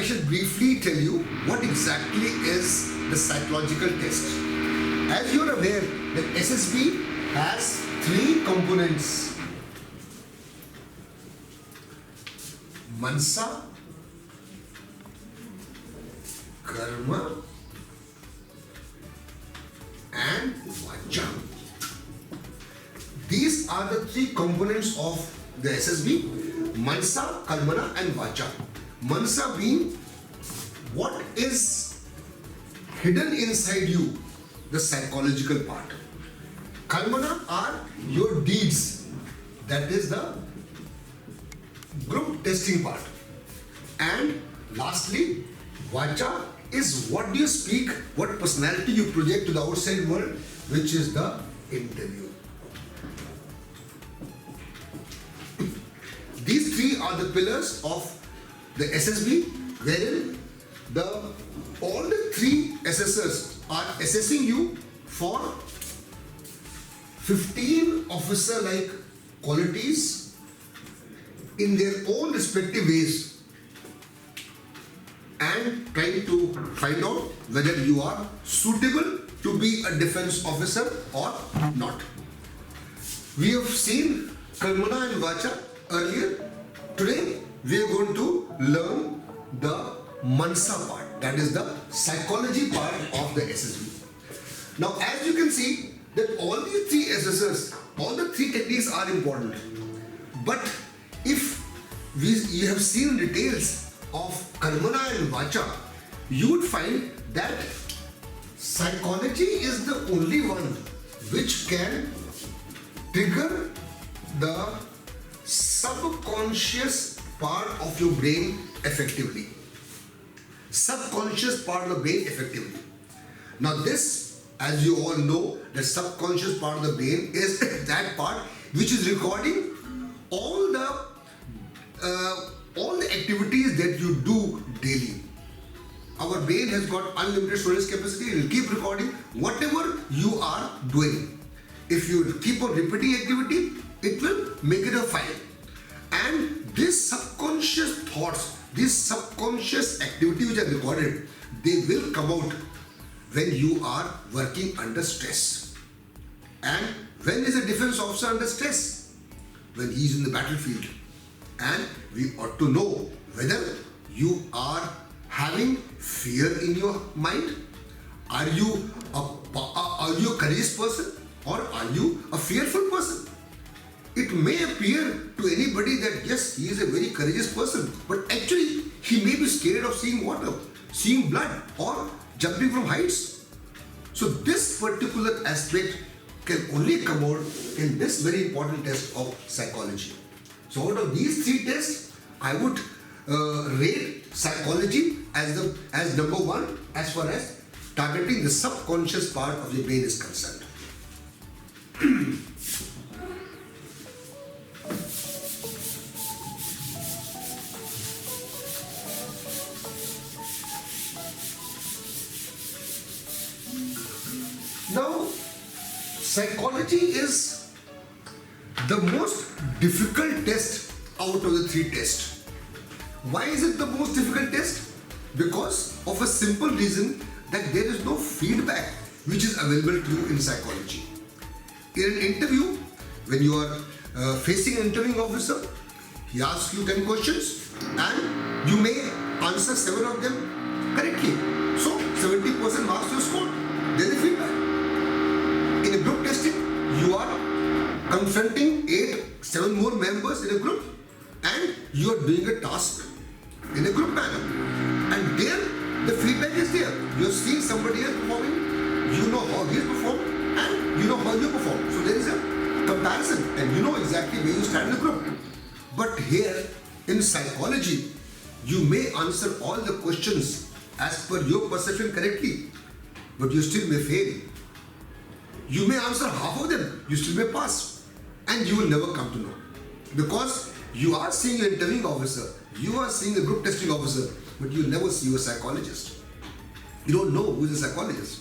shall briefly tell you what exactly is the psychological test. As you are aware that SSB has three components: Mansa, Karma and Vacha. These are the three components of the SSB: Mansa, Karmana and Vacha. Mansa being what is hidden inside you, the psychological part. Karmana are your deeds, that is the group testing part. And lastly, Vacha is what you speak, what personality you project to the outside world, which is the interview. These three are the pillars of the SSB, wherein all the three assessors are assessing you for 15 officer-like qualities in their own respective ways and trying to find out whether you are suitable to be a defense officer or not. We have seen Karmana and Vacha earlier. Today we are going to learn the Mansa part, that is the psychology part of the SSB. Now, as you can see that all these three assessors, all the three techniques are important. But if you have seen details of Karmana and Vacha, you would find that psychology is the only one which can trigger the subconscious part of your brain effectively. Subconscious part of the brain effectively. Now this, as you all know, the subconscious part of the brain is that part which is recording all the activities that you do daily. Our brain has got unlimited storage capacity. It will keep recording whatever you are doing. If you keep on repeating activity, it will make it a file. And these subconscious thoughts, this subconscious activity which are recorded, they will come out when you are working under stress. And when is a defense officer under stress? When he is in the battlefield. And we ought to know whether you are having fear in your mind. Are you a courageous person or are you a fearful person? It may appear to anybody that yes, he is a very courageous person, but actually he may be scared of seeing water, seeing blood or jumping from heights. So this particular aspect can only come out in this very important test of psychology. So out of these three tests, I would rate psychology as number one as far as targeting the subconscious part of your brain is concerned. Now, psychology is the most difficult test out of the three tests. Why is it the most difficult test? Because of a simple reason that there is no feedback which is available to you in psychology. In an interview, when you are facing an interviewing officer, he asks you 10 questions and you may answer 7 of them correctly. So 70% marks your score. There is feedback. In a group testing, you are confronting 7 more members in a group and you are doing a task in a group manner. And there, the feedback is there. You are seeing somebody else performing, you know how he performed and you know how you perform. So there is a comparison and you know exactly where you stand in the group. But here, in psychology, you may answer all the questions as per your perception correctly, but you still may fail. You may answer half of them, you still may pass, and you will never come to know. Because you are seeing an interviewing officer, you are seeing a group testing officer, but you never see a psychologist. You don't know who is a psychologist.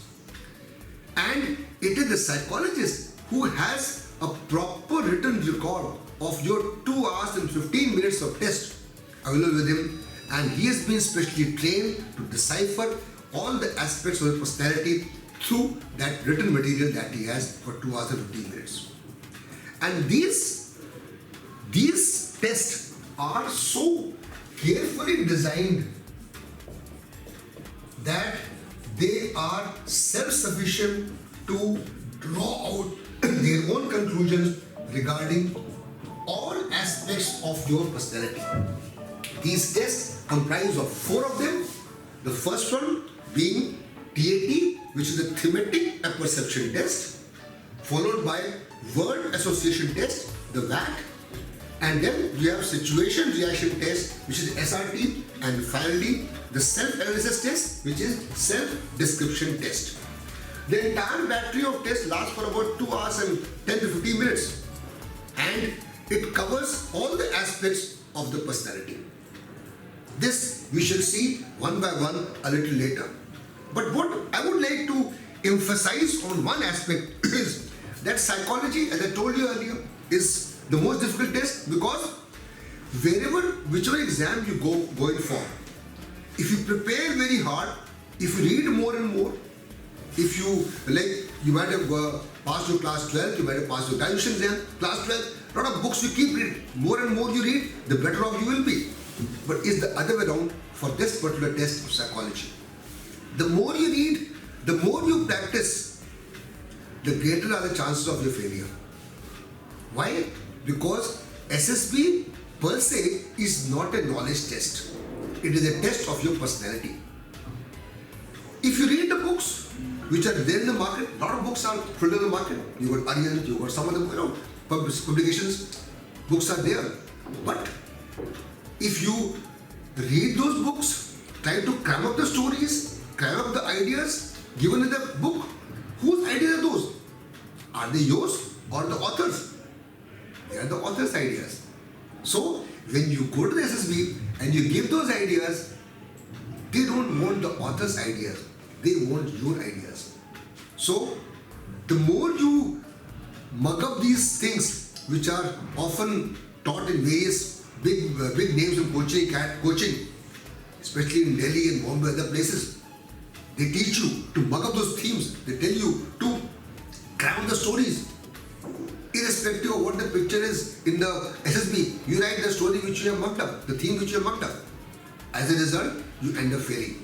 And it is the psychologist who has a proper written record of your 2 hours and 15 minutes of test available with him, and he has been specially trained to decipher all the aspects of the personality through that written material that he has for 2 hours and 15 minutes. And these tests are so carefully designed that they are self-sufficient to draw out their own conclusions regarding all aspects of your personality. These tests comprise of 4 of them. The first one being TAT, which is a thematic apperception test, followed by word association test, the VAT, and then you have situation reaction test, which is SRT, and finally the self-analysis test, which is self-description test. The entire battery of tests lasts for about 2 hours and 10 to 15 minutes, and it covers all the aspects of the personality. This we shall see one by one a little later. But what I would like to emphasize on one aspect is that psychology, as I told you earlier, is the most difficult test, because whichever exam you go in for, if you prepare very hard, if you read more and more, if you might have passed your class 12, you might have passed your graduation exam, class 12, a lot of books you keep reading, more and more you read, the better off you will be. But it's the other way around for this particular test of psychology. The more you read, the more you practice, the greater are the chances of your failure. Why? Because SSB per se is not a knowledge test. It is a test of your personality. If you read the books which are there in the market, a lot of books are filled in the market. You got Aryan, you got some of them, publications, books are there. But if you read those books, try to cram up the stories, cram up the ideas given in the book, whose ideas are those? Are they yours or the author's? They are the author's ideas. So when you go to the SSB and you give those ideas, they don't want the author's ideas, they want your ideas. So the more you mug up these things which are often taught in various big names of coaching, especially in Delhi and Bombay and other places, they teach you to mug up those themes. They tell you to cram the stories. Irrespective of what the picture is in the SSB, you write the story which you have mugged up, the theme which you have mugged up. As a result, you end up failing.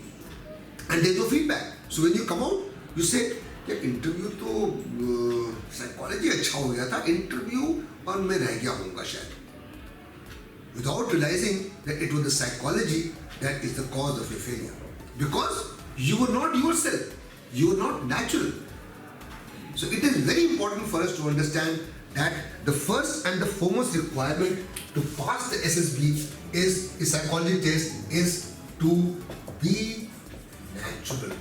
And there is no feedback. So when you come out, you say, interview to psychology अच्छा हो गया था, interview और मैं रह गया होऊंगा शायद. Without realizing that it was the psychology that is the cause of your failure. Because you were not yourself, you were not natural. So it is very important for us to understand that the first and the foremost requirement to pass the SSB is a psychology test is to be natural.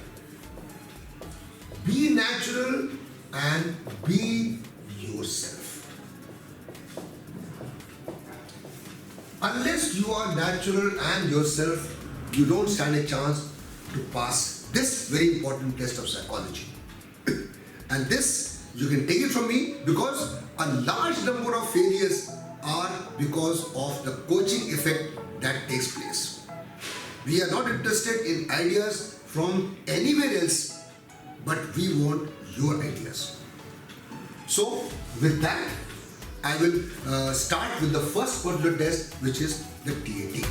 Be natural and be yourself. Unless you are natural and yourself, you don't stand a chance to pass this very important test of psychology. And this, you can take it from me, because a large number of failures are because of the coaching effect that takes place. We are not interested in ideas from anywhere else, but we want your ideas. So with that, I will start with the first particular test, which is the TAT.